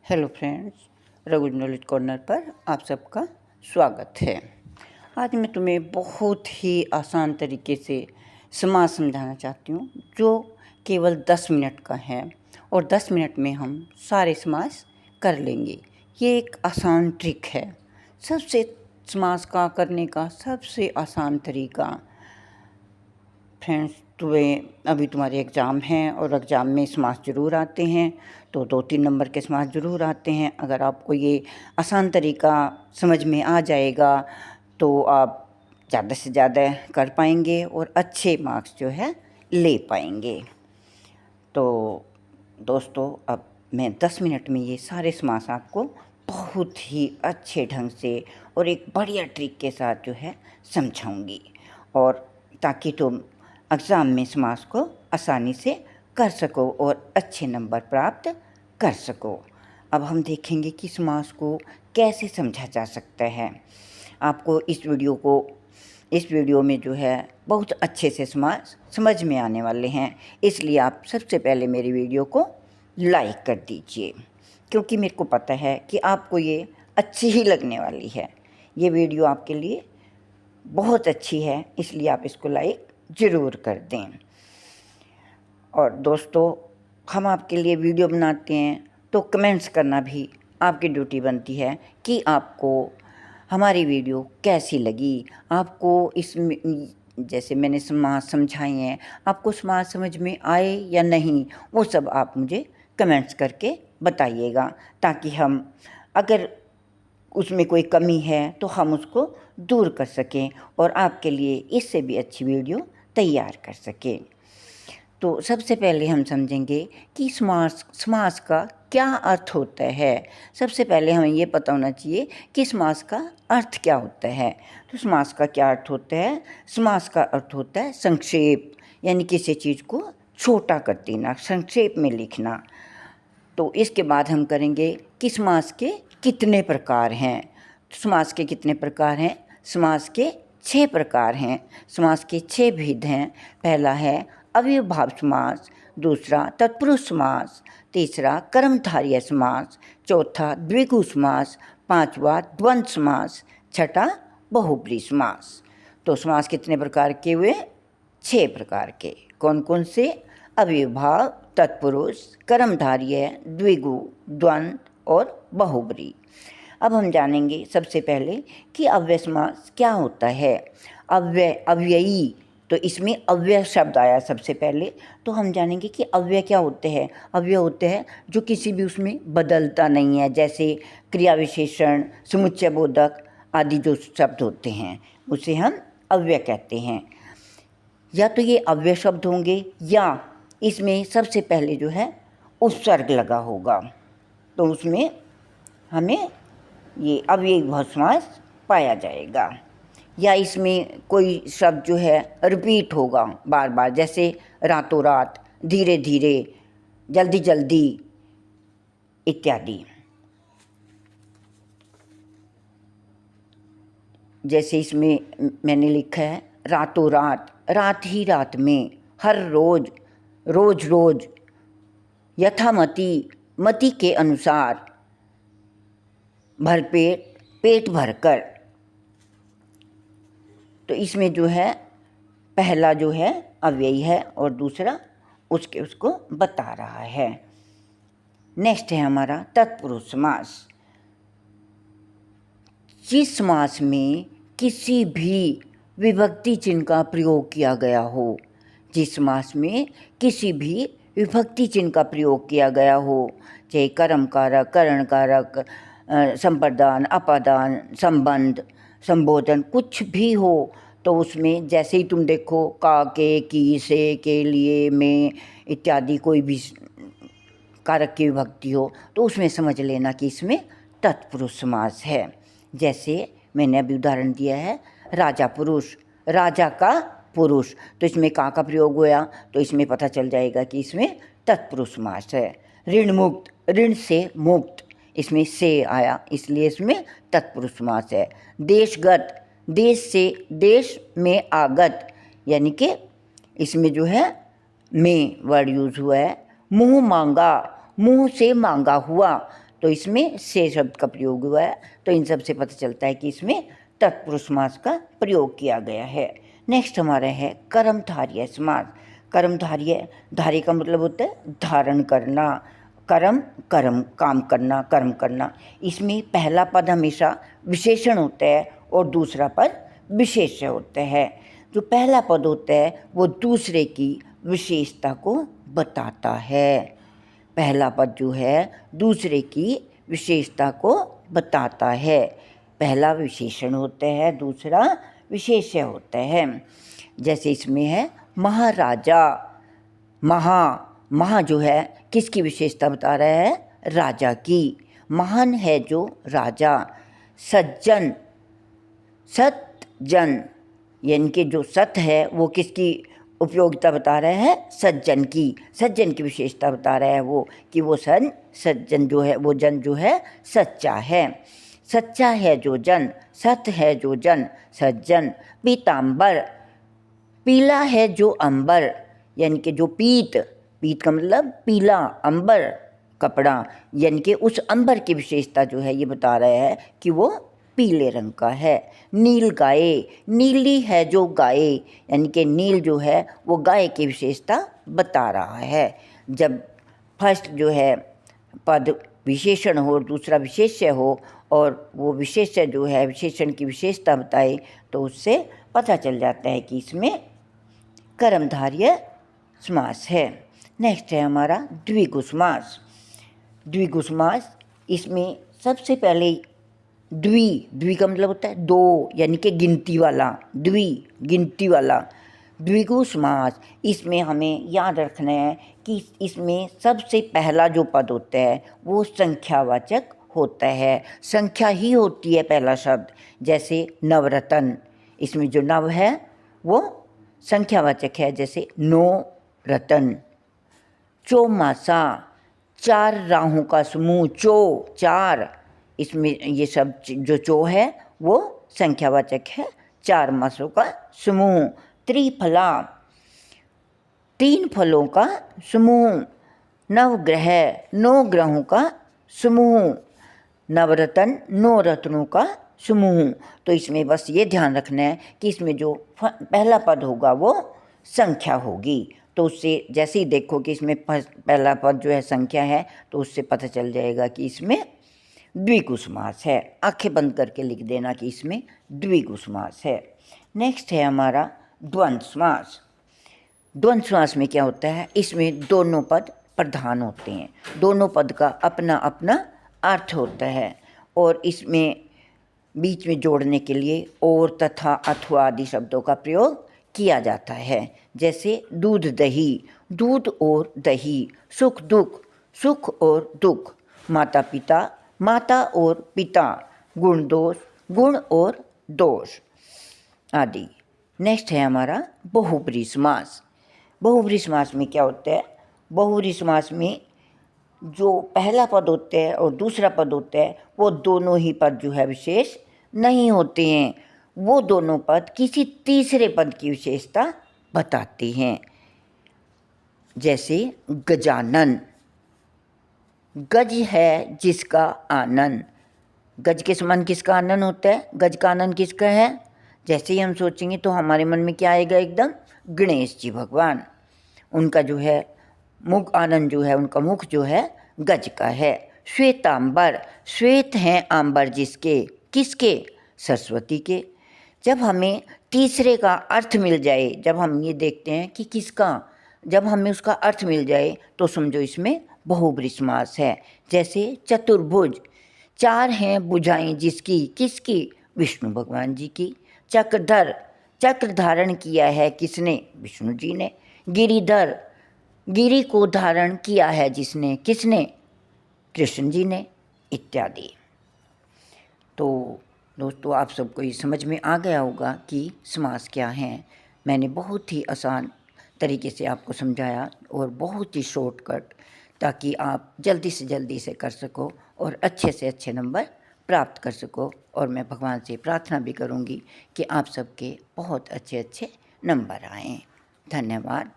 Hello friends, रघुज knowledge corner पर आप सबका स्वागत है। आज मैं तुम्हें बहुत ही आसान तरीके से समास समझाना चाहती हूँ जो केवल 10 मिनट का है और 10 मिनट में हम सारे समास कर लेंगे। ये एक आसान ट्रिक है। सबसे समास का करने का सबसे आसान तरीका। फ्रेंड्स, अभी तुम्हारे एग्ज़ाम हैं और एग्ज़ाम में समास ज़रूर आते हैं, तो 2-3 नंबर के समास ज़रूर आते हैं। अगर आपको ये आसान तरीका समझ में आ जाएगा तो आप ज़्यादा से ज़्यादा कर पाएंगे और अच्छे मार्क्स जो है ले पाएंगे। तो दोस्तों, अब मैं 10 मिनट में ये सारे समास आपको बहुत ही अच्छे ढंग से और एक बढ़िया ट्रिक के साथ जो है समझाऊंगी, और ताकि तुम एग्ज़ाम में समास को आसानी से कर सको और अच्छे नंबर प्राप्त कर सको। अब हम देखेंगे कि समास को कैसे समझा जा सकता है। आपको इस वीडियो में जो है बहुत अच्छे से समास समझ में आने वाले हैं, इसलिए आप सबसे पहले मेरी वीडियो को लाइक कर दीजिए, क्योंकि मेरे को पता है कि आपको ये अच्छी ही लगने वाली है। ये वीडियो आपके लिए बहुत अच्छी है, इसलिए आप इसको लाइक ज़रूर कर दें। और दोस्तों, हम आपके लिए वीडियो बनाते हैं तो कमेंट्स करना भी आपकी ड्यूटी बनती है कि आपको हमारी वीडियो कैसी लगी। आपको इसमें जैसे मैंने समास समझाए हैं, आपको समास समझ में आए या नहीं, वो सब आप मुझे कमेंट्स करके बताइएगा, ताकि हम अगर उसमें कोई कमी है तो हम उसको दूर कर सकें और आपके लिए इससे भी अच्छी वीडियो तैयार कर सकें। तो सबसे पहले हम समझेंगे कि समास का क्या अर्थ होता है। सबसे पहले हमें ये पता होना चाहिए कि समास का अर्थ क्या होता है। तो समास का क्या अर्थ होता है? समास का अर्थ होता है संक्षेप, यानी किसी चीज़ को छोटा कर देना, संक्षेप में लिखना। तो इसके बाद हम करेंगे कि समास के कितने प्रकार हैं। समास के कितने प्रकार हैं? समास के 6 प्रकार हैं। समास के 6 भेद हैं। पहला है अव्ययभाव समास, दूसरा तत्पुरुष समास, तीसरा कर्मधारय समास, चौथा द्विगु समास, पांचवा द्वंद्व समास, छठा बहुब्रीहि समास। तो समास कितने प्रकार के हुए? 6 प्रकार के। कौन कौन से? अव्ययभाव, तत्पुरुष, कर्मधारय, द्विगु, द्वंद्व और बहुब्रीहि। अब हम जानेंगे सबसे पहले कि अव्यय समास क्या होता है। अव्ययी, तो इसमें अव्यय शब्द आया सबसे पहले, तो हम जानेंगे कि अव्यय क्या होते हैं। अव्यय होते हैं जो किसी भी उसमें बदलता नहीं है, जैसे क्रिया विशेषण, समुच्चय बोधक आदि जो शब्द होते हैं उसे हम अव्यय कहते हैं। या तो ये अव्यय शब्द होंगे या इसमें सबसे पहले जो है उपसर्ग लगा होगा, तो उसमें हमें ये अव्ययभाव समास पाया जाएगा। या इसमें कोई शब्द जो है रिपीट होगा बार बार, जैसे रातों रात, धीरे धीरे, जल्दी जल्दी इत्यादि। जैसे इसमें मैंने लिखा है रातों रात, रात ही रात में, हर रोज, रोज रोज, यथामति, मति के अनुसार, भरपेट, पेट भरकर। तो इसमें जो है पहला जो है अव्ययी है और दूसरा उसको बता रहा है। नेक्स्ट है हमारा तत्पुरुष समास। जिस समास में किसी भी विभक्ति चिन्ह का प्रयोग किया गया हो, जिस समास में किसी भी विभक्ति चिन्ह का प्रयोग किया गया हो, चाहे कर्म कारक, करण कारक, संप्रदान, अपादान, संबंध, संबोधन, कुछ भी हो, तो उसमें जैसे ही तुम देखो का, के, की, से, के लिए, में इत्यादि कोई भी कारक की विभक्ति हो, तो उसमें समझ लेना कि इसमें तत्पुरुष समास है। जैसे मैंने अभी उदाहरण दिया है राजा पुरुष, राजा का पुरुष, तो इसमें का प्रयोग हुआ, तो इसमें पता चल जाएगा कि इसमें तत्पुरुष समास है। ऋण मुक्त, ऋण से मुक्त, इसमें से आया, इसलिए इसमें तत्पुरुष समास है। देशगत, देश से देश में आगत, यानी कि इसमें जो है में वर्ड यूज हुआ है। मुँह मांगा, मुँह से मांगा हुआ, तो इसमें से शब्द का प्रयोग हुआ है। तो इन सब से पता चलता है कि इसमें तत्पुरुष समास का प्रयोग किया गया है। नेक्स्ट हमारा है कर्मधारय समास। कर्मधारय, धार्य का मतलब होता है धारण करना, कर्म कर्म काम करना, कर्म करना। इसमें पहला पद हमेशा विशेषण होता है और दूसरा पद विशेष्य होता है। जो पहला पद होता है वो दूसरे की विशेषता को बताता है। पहला पद जो है दूसरे की विशेषता को बताता है। पहला विशेषण होता है, दूसरा विशेष्य होता है। जैसे इसमें है महाराजा। महा जो है किसकी विशेषता बता रहा है? राजा की। महान है जो राजा। सज्जन, सतजन, यानी कि जो सत है वो किसकी उपयोगिता बता रहा है? सज्जन की। सज्जन की विशेषता बता रहा है वो कि वो सज्जन जो है, वो जन जो है सच्चा है। सच्चा है जो जन, सत है जो जन, सज्जन। पीताम्बर, पीला है जो अंबर, यानी कि जो पीत का मतलब पीला, अंबर कपड़ा, यानी कि उस अंबर की विशेषता जो है ये बता रहा है कि वो पीले रंग का है। नील गाय, नीली है जो गाय, यानी कि नील जो है वो गाय की विशेषता बता रहा है। जब फर्स्ट जो है पद विशेषण हो और दूसरा विशेष्य हो और वो विशेष्य जो है विशेषण की विशेषता बताए तो उससे पता चल जाता है कि इसमें कर्मधारय समास है। नेक्स्ट है हमारा द्विगु समास। द्विगु समास, इसमें सबसे पहले द्वि का मतलब होता है दो, यानी कि गिनती वाला, गिनती वाला। द्विगु समास, इसमें हमें याद रखना है कि इसमें सबसे पहला जो पद होता है वो संख्यावाचक होता है। संख्या ही होती है पहला शब्द। जैसे नवरत्न, इसमें जो नव है वो संख्यावाचक है, जैसे नो रतन। चौमासा, 4 राहों का समूह, चार, इसमें ये सब जो चो है वो संख्यावाचक है, 4 मासों का समूह। त्रिफला, 3 फलों का समूह। नवग्रह, 9 ग्रहों का समूह। नवरत्न, 9 रत्नों का समूह। तो इसमें बस ये ध्यान रखना है कि इसमें जो पहला पद होगा वो संख्या होगी। तो उससे जैसे ही देखो कि इसमें पहला पद जो है संख्या है तो उससे पता चल जाएगा कि इसमें द्विगु समास है। आंखें बंद करके लिख देना कि इसमें द्विगु समास है। नेक्स्ट है हमारा द्वंद्व समास। द्वंद्व समास में क्या होता है? इसमें दोनों पद प्रधान होते हैं, दोनों पद का अपना अपना अर्थ होता है और इसमें बीच में जोड़ने के लिए और, तथा, अथवा आदि शब्दों का प्रयोग किया जाता है। जैसे दूध दही, दूध और दही। सुख दुख, सुख और दुख। माता पिता, माता और पिता। गुण दोष, गुण और दोष आदि। नेक्स्ट है हमारा बहुब्रीहि समास। बहुब्रीहि समास में क्या होता है? बहुब्रीहि समास में जो पहला पद होता है और दूसरा पद होता है वो दोनों ही पद जो है विशेष नहीं होते हैं, वो दोनों पद किसी तीसरे पद की विशेषता बताते हैं। जैसे गजानन, गज है जिसका आनंद। गज के समान किसका आनंद होता है? गज का आनंद किसका है? जैसे ही हम सोचेंगे तो हमारे मन में क्या आएगा? एकदम गणेश जी भगवान। उनका जो है मुख, आनंद जो है उनका मुख जो है गज का है। श्वेतांबर, श्वेत हैं आंबर जिसके, किसके? सरस्वती के। जब हमें तीसरे का अर्थ मिल जाए, जब हम ये देखते हैं कि किसका, जब हमें उसका अर्थ मिल जाए तो समझो इसमें बहुब्रीहि समास है। जैसे चतुर्भुज, 4 हैं भुजाएं जिसकी, किसकी? विष्णु भगवान जी की। चक्रधर, चक्र धारण किया है किसने? विष्णु जी ने। गिरिधर, गिरि को धारण किया है जिसने, किसने? कृष्ण जी ने, इत्यादि। तो दोस्तों आप सबको ये समझ में आ गया होगा कि समास क्या हैं। मैंने बहुत ही आसान तरीके से आपको समझाया और बहुत ही शॉर्टकट, ताकि आप जल्दी से जल्दी से कर सको और अच्छे से अच्छे नंबर प्राप्त कर सको। और मैं भगवान से प्रार्थना भी करूँगी कि आप सबके बहुत अच्छे अच्छे नंबर आएँ। धन्यवाद।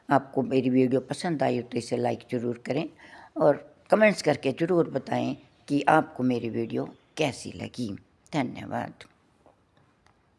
आपको मेरी वीडियो पसंद आई हो तो इसे लाइक ज़रूर करें और कमेंट्स करके ज़रूर बताएं कि आपको मेरी वीडियो कैसी लगी। धन्यवाद।